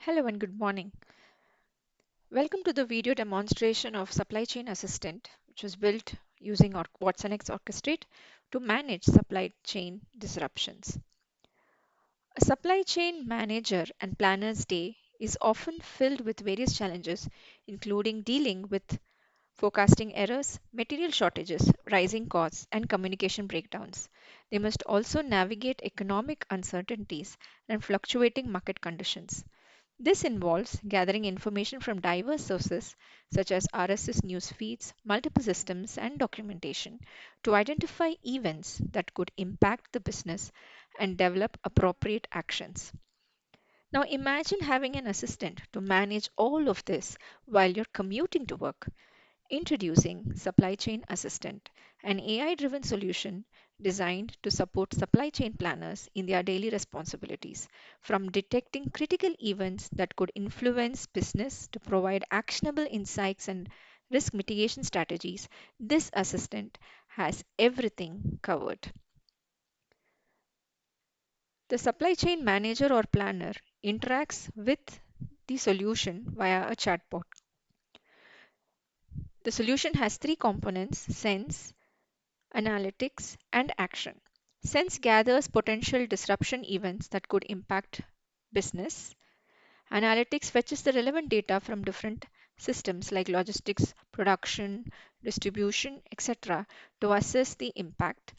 Hello and good morning. Welcome to the video demonstration of Supply Chain Assistant, which was built using watsonx Orchestrate to manage supply chain disruptions. A supply chain manager and planner's day is often filled with various challenges, including dealing with forecasting errors, material shortages, rising costs, and communication breakdowns. They must also navigate economic uncertainties and fluctuating market conditions. This involves gathering information from diverse sources such as RSS news feeds, multiple systems, and documentation to identify events that could impact the business and develop appropriate actions. Now imagine having an assistant to manage all of this while you're commuting to work. Introducing Supply Chain Assistant, an AI driven solution designed to support supply chain planners in their daily responsibilities, from detecting critical events that could influence business to provide actionable insights and risk mitigation strategies. This assistant has everything covered. The supply chain manager or planner interacts with the solution via a chatbot. The solution has three components: sense, analytics, and action. Sense gathers potential disruption events that could impact business. Analytics fetches the relevant data from different systems like logistics, production, distribution, etc. to assess the impact.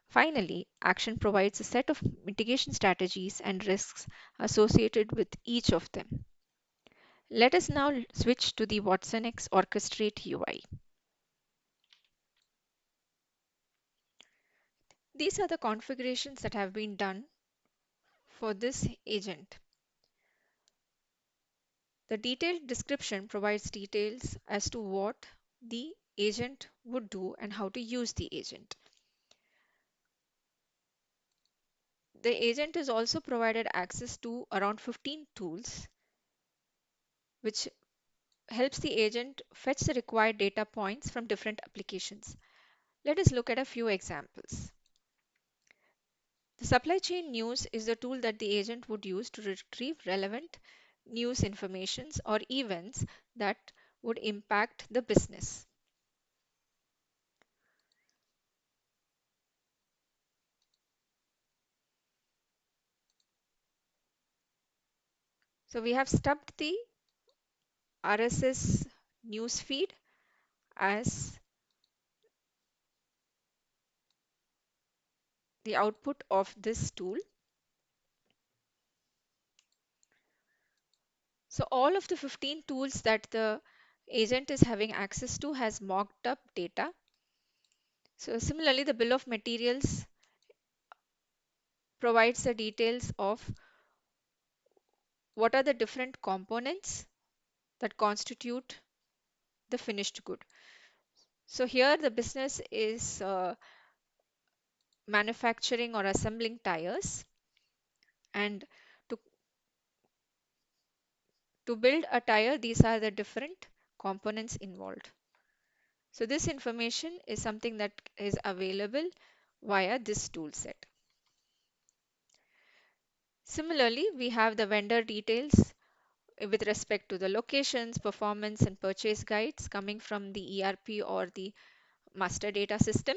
Finally, action provides a set of mitigation strategies and risks associated with each of them. Let us now switch to the watsonx Orchestrate UI. These are the configurations that have been done for this agent. The detailed description provides details as to what the agent would do and how to use the agent. The agent is also provided access to around 15 tools, which helps the agent fetch the required data points from different applications. Let us look at a few examples. The supply chain news is the tool that the agent would use to retrieve relevant news informations or events that would impact the business. So we have stubbed the RSS news feed as the output of this tool. So all of the 15 tools that the agent is having access to has mocked up data. So similarly, the bill of materials provides the details of what are the different components that constitute the finished good. So here the business is manufacturing or assembling tires, and to, to build a tire, these are the different components involved. So this information is something that is available via this tool set. Similarly, we have the vendor details with respect to the locations, performance, and purchase guides coming from the ERP or the master data system.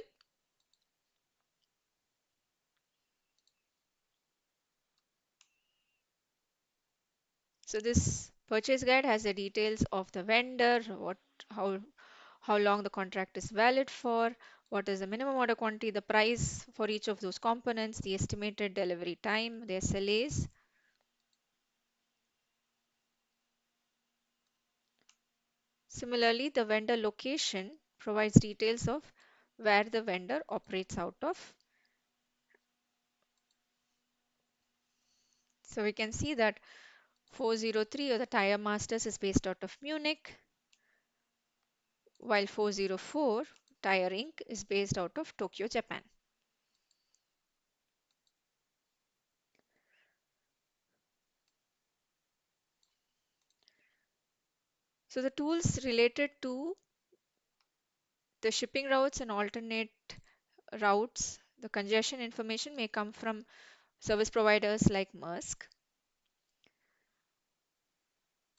So this purchase guide has the details of the vendor, how how long the contract is valid for, what is the minimum order quantity, the price for each of those components, the estimated delivery time, the SLAs. Similarly, the vendor location provides details of where the vendor operates out of. So we can see that 403 or the Tire Masters is based out of Munich, while 404 Tire Inc. is based out of Tokyo, Japan. So the tools related to the shipping routes and alternate routes, the congestion information, may come from service providers like Maersk.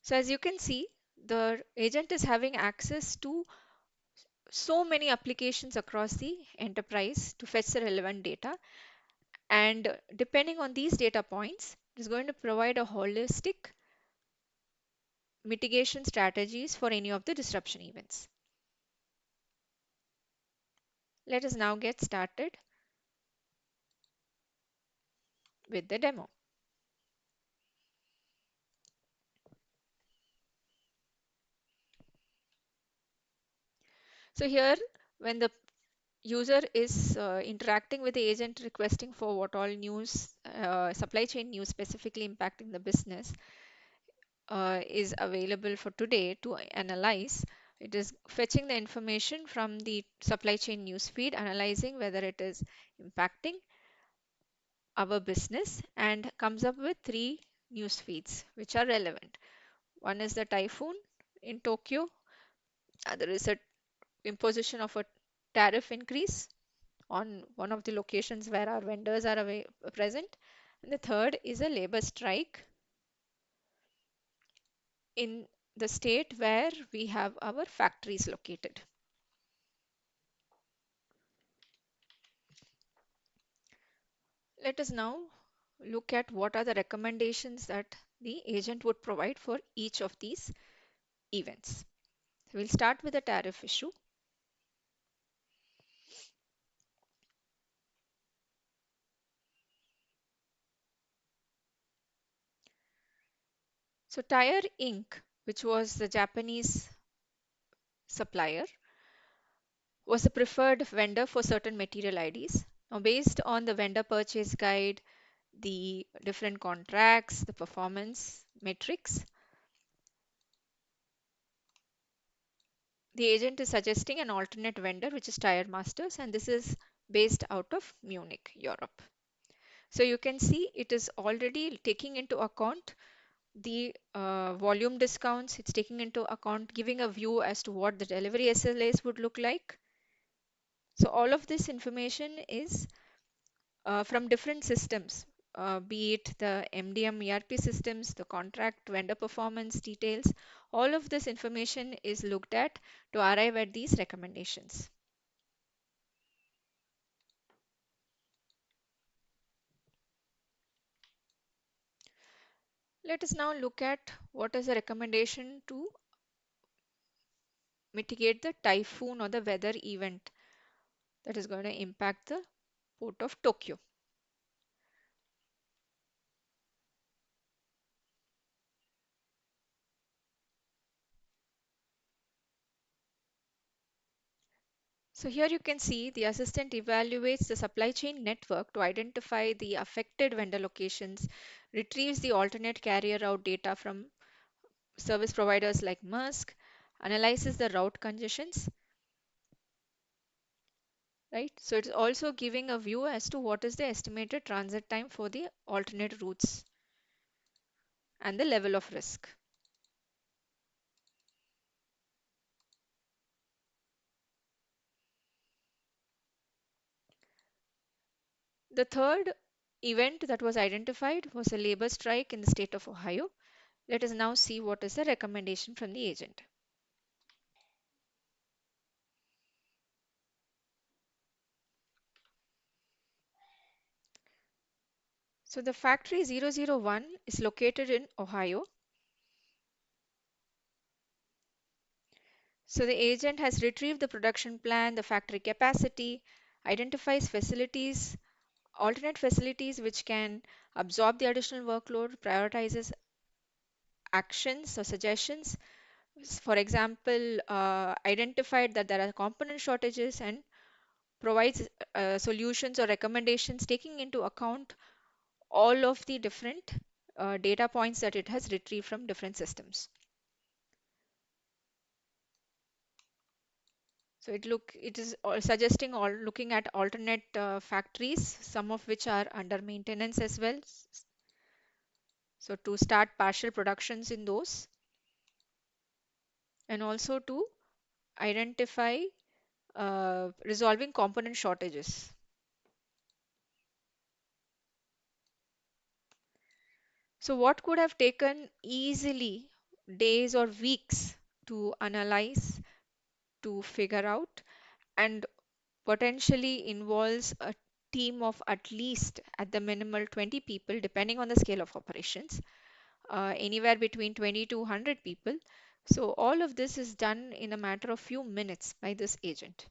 So as you can see, the agent is having access to so many applications across the enterprise to fetch the relevant data. And depending on these data points, it is going to provide a holistic mitigation strategies for any of the disruption events. Let us now get started with the demo. So here, when the user is interacting with the agent requesting for what all news, supply chain news specifically impacting the business is available for today to analyze. It is fetching the information from the supply chain news feed, analyzing whether it is impacting our business, and comes up with three news feeds which are relevant. One is the typhoon in Tokyo, other is a imposition of a tariff increase on one of the locations where our vendors are present, and the third is a labor strike in the state where we have our factories located. Let us now look at what are the recommendations that the agent would provide for each of these events. So we'll start with the tariff issue. So Tire Inc., which was the Japanese supplier, was the preferred vendor for certain material IDs. Now, based on the vendor purchase guide, the different contracts, the performance metrics, the agent is suggesting an alternate vendor, which is Tire Masters, and this is based out of Munich, Europe. So you can see it is already taking into account the volume discounts. It's taking into account giving a view as to what the delivery SLAs would look like. So all of this information is from different systems, be it the MDM ERP systems, the contract vendor performance details. All of this information is looked at to arrive at these recommendations. Let us now look at what is the recommendation to mitigate the typhoon or the weather event that is going to impact the port of Tokyo. So here you can see the assistant evaluates the supply chain network to identify the affected vendor locations, retrieves the alternate carrier route data from service providers like Maersk, analyzes the route congestions, right? So it's also giving a view as to what is the estimated transit time for the alternate routes and the level of risk. The third event that was identified was a labor strike in the state of Ohio. Let us now see what is the recommendation from the agent. So the factory 001 is located in Ohio. So the agent has retrieved the production plan, the factory capacity, identifies facilities, alternate facilities which can absorb the additional workload, prioritizes actions or suggestions. For example, identified that there are component shortages and provides solutions or recommendations taking into account all of the different data points that it has retrieved from different systems. So it is suggesting or looking at alternate factories, some of which are under maintenance as well. So to start partial productions in those, and also to identify resolving component shortages. So what could have taken easily days or weeks to analyze, to figure out, and potentially involves a team of at least at the minimal 20 people, depending on the scale of operations, anywhere between 20 to 100 people. So all of this is done in a matter of few minutes by this agent.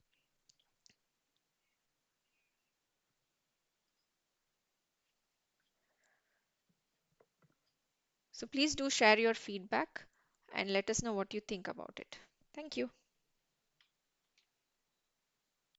So please do share your feedback and let us know what you think about it. Thank you.